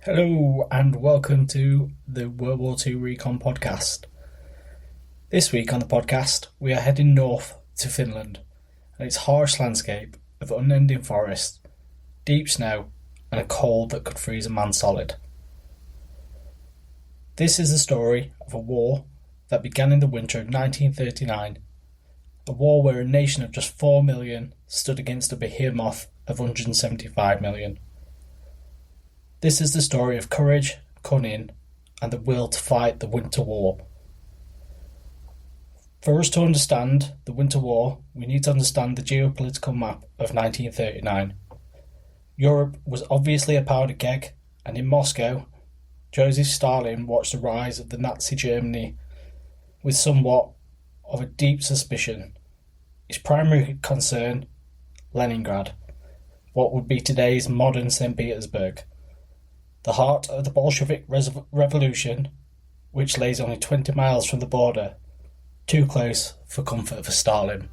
Hello and welcome to the WW2 Recon podcast. This week on the podcast we are heading north to Finland and its harsh landscape of unending forest, deep snow and a cold that could freeze a man solid. This is the story of a war that began in the winter of 1939, a war where a nation of just 4 million stood against a behemoth of 175 million. This is the story of courage, cunning, and the will to fight the Winter War. For us to understand the Winter War, we need to understand the geopolitical map of 1939. Europe was obviously a powder keg, and in Moscow, Joseph Stalin watched the rise of the Nazi Germany with somewhat of a deep suspicion. His primary concern, Leningrad, what would be today's modern St. Petersburg. The heart of the Bolshevik revolution, which lays only 20 miles from the border, too close for comfort for Stalin.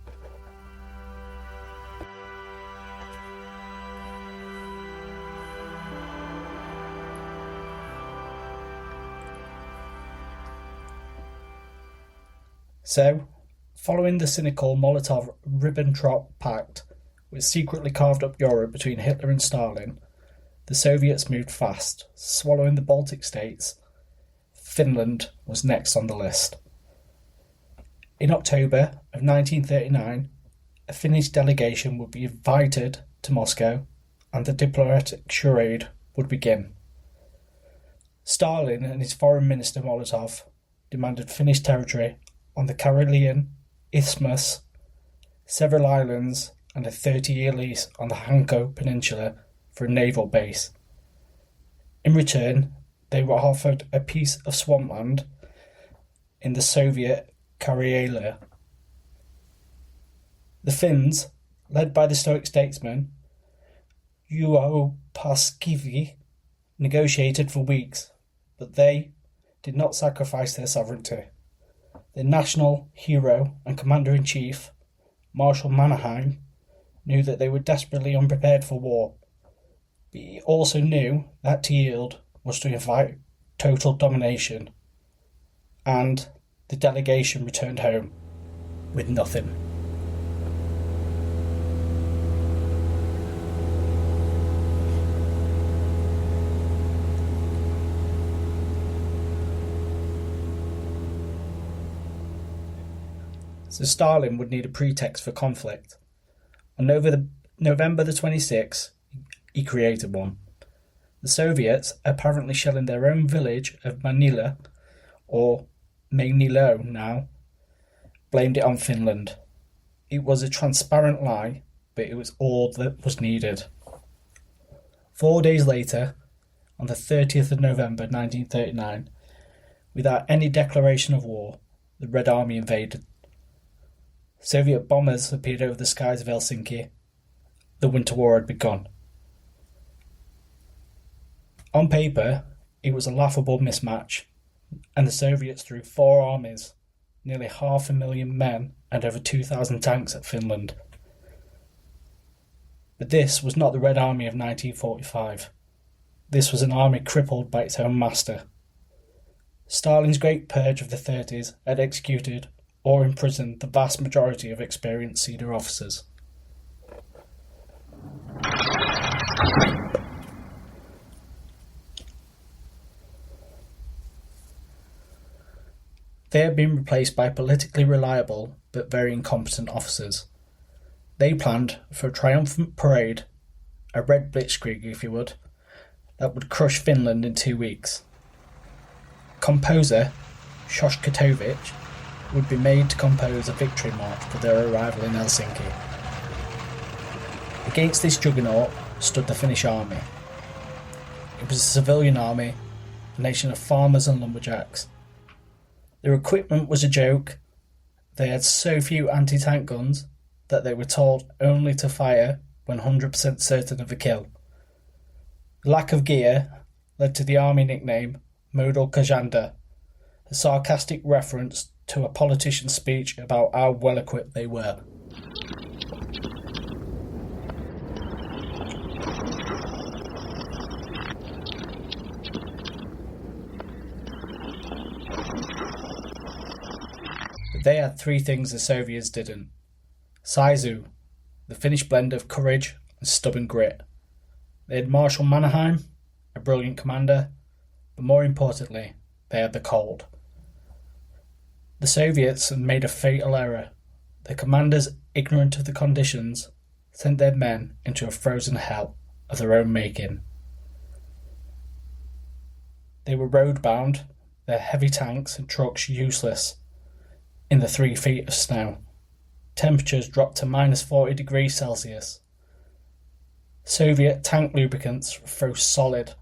So, following the cynical Molotov-Ribbentrop Pact, which secretly carved up Europe between Hitler and Stalin, the Soviets moved fast, swallowing the Baltic states. Finland was next on the list. In October of 1939, a Finnish delegation would be invited to Moscow and the diplomatic charade would begin. Stalin and his foreign minister Molotov demanded Finnish territory on the Karelian Isthmus, several islands and a 30-year lease on the Hanko Peninsula for a naval base. In return, they were offered a piece of swampland in the Soviet Karelia. The Finns, led by the Stoic statesman Juho Paasikivi, negotiated for weeks, but they did not sacrifice their sovereignty. Their national hero and commander-in-chief, Marshal Mannerheim, knew that they were desperately unprepared for war. But he also knew that to yield was to invite total domination, and the delegation returned home with nothing. So Stalin would need a pretext for conflict. On November the 26th, he created one. The Soviets, apparently shelling their own village of Manila, or Mainilo now, blamed it on Finland. It was a transparent lie, but it was all that was needed. 4 days later, on the 30th of November 1939, without any declaration of war, the Red Army invaded. Soviet bombers appeared over the skies of Helsinki. The Winter War had begun. On paper, it was a laughable mismatch, and the Soviets threw 4 armies, nearly 500,000 men and over 2,000 tanks at Finland. But this was not the Red Army of 1945. This was an army crippled by its own master. Stalin's Great Purge of the 30s had executed or imprisoned the vast majority of experienced senior officers. They had been replaced by politically reliable but very incompetent officers. They planned for a triumphant parade, a red blitzkrieg if you would, that would crush Finland in 2 weeks. Composer Shostakovich would be made to compose a victory march for their arrival in Helsinki. Against this juggernaut stood the Finnish army. It was a civilian army, a nation of farmers and lumberjacks. Their equipment was a joke. They had so few anti-tank guns that they were told only to fire when 100% certain of a kill. The lack of gear led to the army nickname Modal Kajanda, a sarcastic reference to a politician's speech about how well equipped they were. They had three things the Soviets didn't. Saizu, the Finnish blend of courage and stubborn grit. They had Marshal Mannerheim, a brilliant commander, but more importantly, they had the cold. The Soviets had made a fatal error. Their commanders, ignorant of the conditions, sent their men into a frozen hell of their own making. They were road-bound, their heavy tanks and trucks useless in the 3 feet of snow. Temperatures dropped to minus 40 degrees Celsius. Soviet tank lubricants froze solid,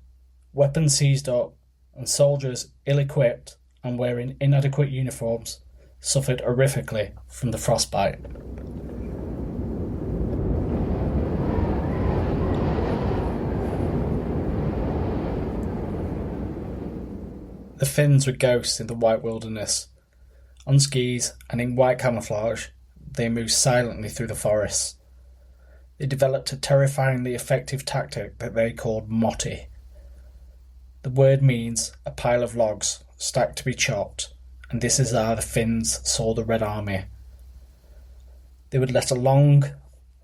weapons seized up, and soldiers ill-equipped and wearing inadequate uniforms suffered horrifically from the frostbite. The Finns were ghosts in the white wilderness. On skis and in white camouflage, they moved silently through the forests. They developed a terrifyingly effective tactic that they called motti. The word means a pile of logs stacked to be chopped, and this is how the Finns saw the Red Army. They would let a long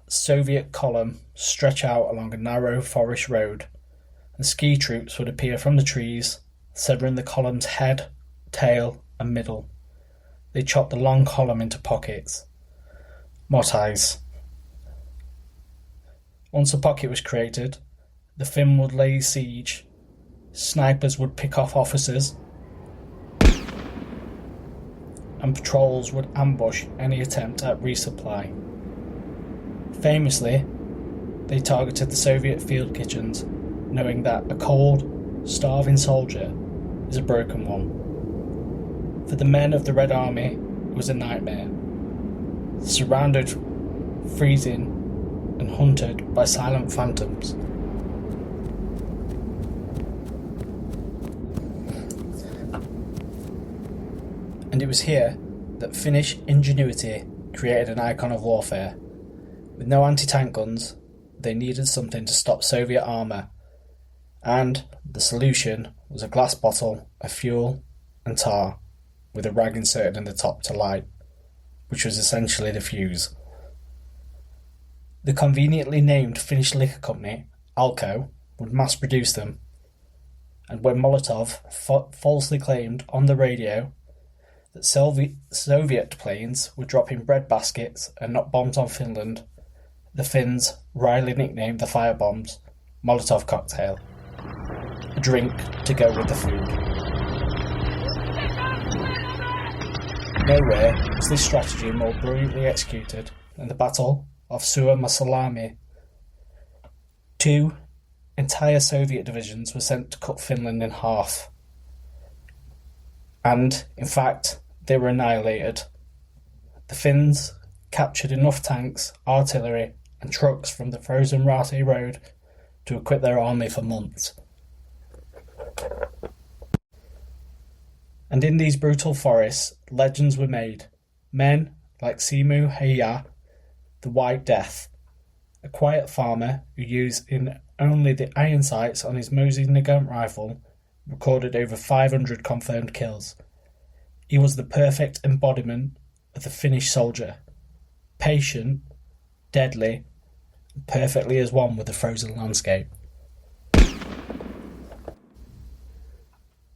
Soviet column stretch out along a narrow forest road, and ski troops would appear from the trees, severing the column's head, tail, and middle. They chopped the long column into pockets. Mottis. Once a pocket was created, the Finn would lay siege. Snipers would pick off officers, and patrols would ambush any attempt at resupply. Famously, they targeted the Soviet field kitchens, knowing that a cold, starving soldier is a broken one. For the men of the Red Army, it was a nightmare. Surrounded, freezing, and hunted by silent phantoms. And it was here that Finnish ingenuity created an icon of warfare. With no anti-tank guns, they needed something to stop Soviet armour, and the solution was a glass bottle of fuel and tar with a rag inserted in the top to light, which was essentially the fuse. The conveniently named Finnish liquor company, Alko, would mass-produce them, and when Molotov falsely claimed on the radio that Soviet planes were dropping bread baskets and not bombs on Finland, the Finns wryly nicknamed the firebombs Molotov cocktail, a drink to go with the food. Nowhere was this strategy more brilliantly executed than the Battle of Suomussalmi. 2 entire Soviet divisions were sent to cut Finland in half. And, in fact, they were annihilated. The Finns captured enough tanks, artillery, and trucks from the frozen Rati Road to equip their army for months. And in these brutal forests, legends were made. Men like Simo Häyhä, the White Death, a quiet farmer who used in only the iron sights on his Mosin Nagant rifle, recorded over 500 confirmed kills. He was the perfect embodiment of the Finnish soldier, patient, deadly, and perfectly as one with the frozen landscape.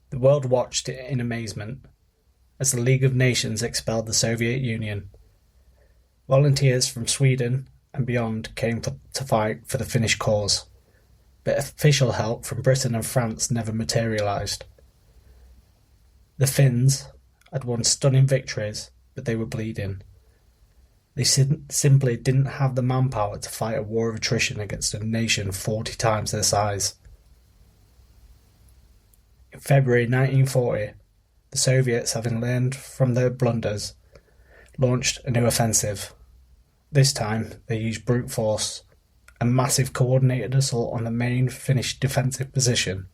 The world watched it in amazement as the League of Nations expelled the Soviet Union. Volunteers from Sweden and beyond came to fight for the Finnish cause, but official help from Britain and France never materialised. The Finns had won stunning victories, but they were bleeding. They simply didn't have the manpower to fight a war of attrition against a nation 40 times their size. In February 1940, the Soviets, having learned from their blunders, launched a new offensive. This time, they used brute force, a massive coordinated assault on the main Finnish defensive position,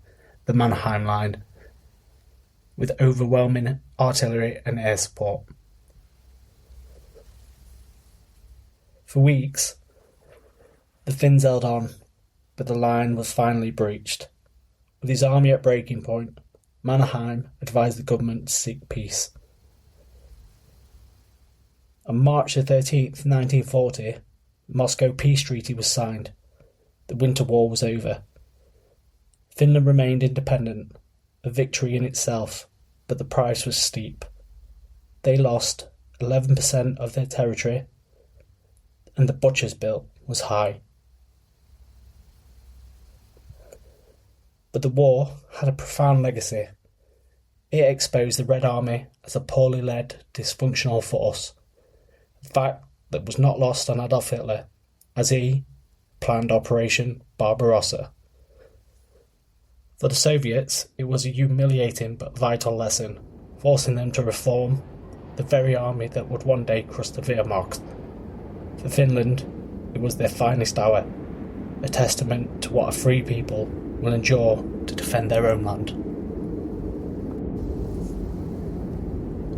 the Mannheim Line, with overwhelming artillery and air support. For weeks, the Finns held on, but the line was finally breached. With his army at breaking point, Mannerheim advised the government to seek peace. On March the 13th, 1940, the Moscow Peace Treaty was signed. The Winter War was over. Finland remained independent, a victory in itself, but the price was steep. They lost 11% of their territory, and the butcher's bill was high. But the war had a profound legacy. It exposed the Red Army as a poorly led, dysfunctional force, a fact that was not lost on Adolf Hitler, as he planned Operation Barbarossa. For the Soviets, it was a humiliating but vital lesson, forcing them to reform the very army that would one day crush the Wehrmacht. For Finland, it was their finest hour, a testament to what a free people will endure to defend their own land.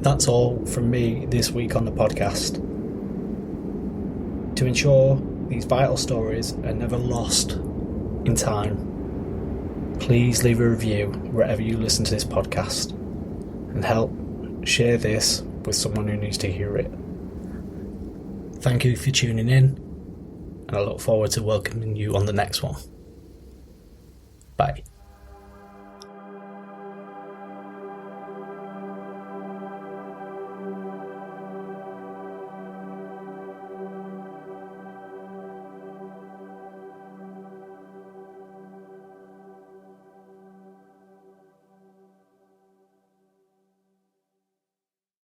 That's all from me this week on the podcast. To ensure these vital stories are never lost in time, please leave a review wherever you listen to this podcast and help share this with someone who needs to hear it. Thank you for tuning in, and I look forward to welcoming you on the next one. Bye.